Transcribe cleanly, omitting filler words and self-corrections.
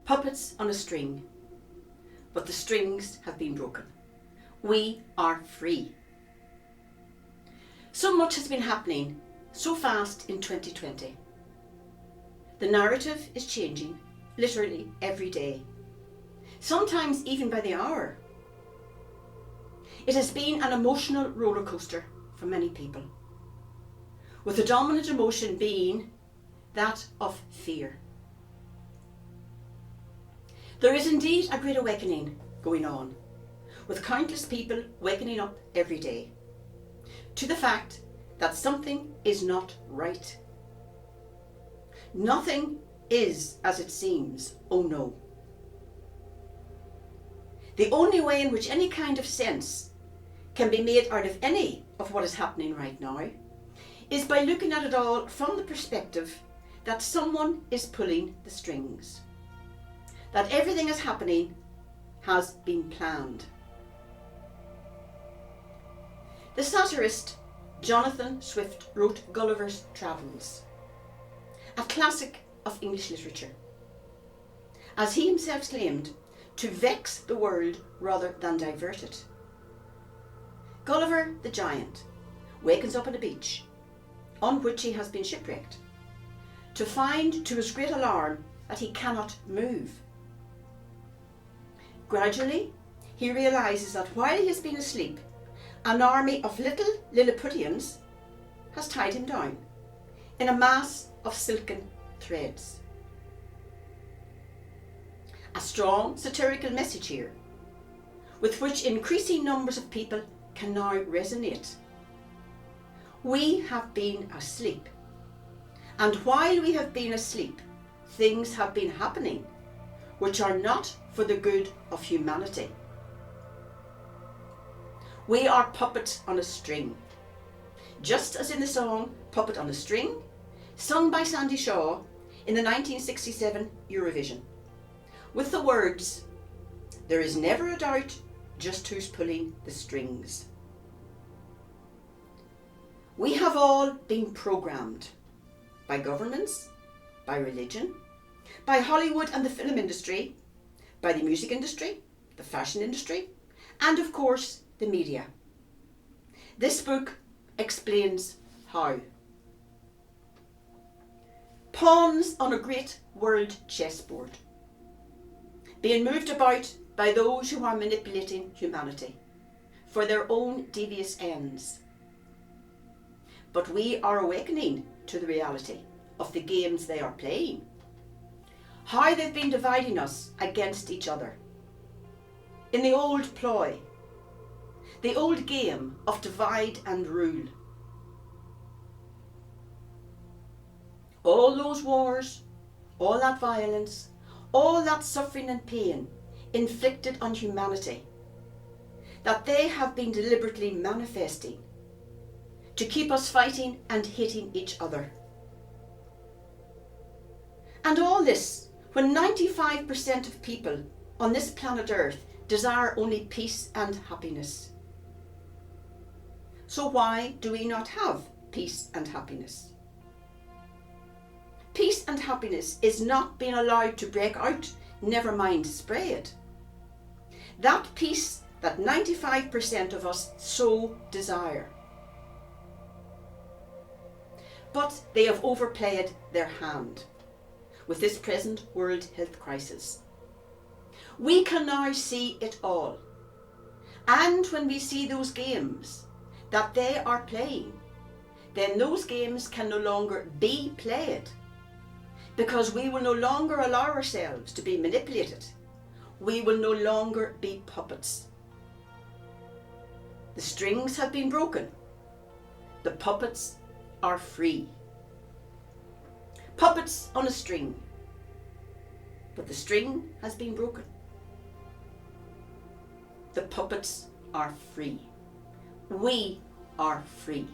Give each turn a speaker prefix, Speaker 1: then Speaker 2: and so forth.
Speaker 1: Puppets on a string, but the strings have been broken. We are free. So much has been happening so fast in 2020. The narrative is changing literally every day, sometimes even by the hour. It has been an emotional roller coaster for many people, with the dominant emotion being that of fear. There is indeed a great awakening going on, with countless people waking up every day to the fact that something is not right. Nothing is as it seems, oh no. The only way in which any kind of sense can be made out of any of what is happening right now is by looking at it all from the perspective that someone is pulling the strings, that everything is happening has been planned. The satirist Jonathan Swift wrote Gulliver's Travels, a classic of English literature, as he himself claimed, to vex the world rather than divert it. Gulliver the giant wakens up on a beach on which he has been shipwrecked, to find to his great alarm that he cannot move. Gradually, he realises that while he has been asleep, an army of little Lilliputians has tied him down in a mass of silken threads. A strong satirical message here, with which increasing numbers of people can now resonate. We have been asleep, and while we have been asleep, things have been happening which are not for the good of humanity. We are puppets on a string, just as in the song Puppet on a String, sung by Sandy Shaw in the 1967 Eurovision, with the words, "There is never a doubt just who's pulling the strings." We have all been programmed by governments, by religion, by Hollywood and the film industry, by the music industry, the fashion industry, and of course the media. This book explains how. Pawns on a great world chessboard, being moved about by those who are manipulating humanity for their own devious ends. But we are awakening to the reality of the games they are playing, how they've been dividing us against each other. In the old ploy, the old game of divide and rule. All those wars, all that violence, all that suffering and pain inflicted on humanity, that they have been deliberately manifesting to keep us fighting and hating each other. And all this when 95% of people on this planet Earth desire only peace and happiness. So why do we not have peace and happiness? Peace and happiness is not being allowed to break out, never mind spread. That peace that 95% of us so desire. But they have overplayed their hand with this present world health crisis. We can now see it all. And when we see those games that they are playing, then those games can no longer be played, because we will no longer allow ourselves to be manipulated. We will no longer be puppets. The strings have been broken. The puppets are free. Puppets on a string, but the string has been broken. The puppets are free. We are free.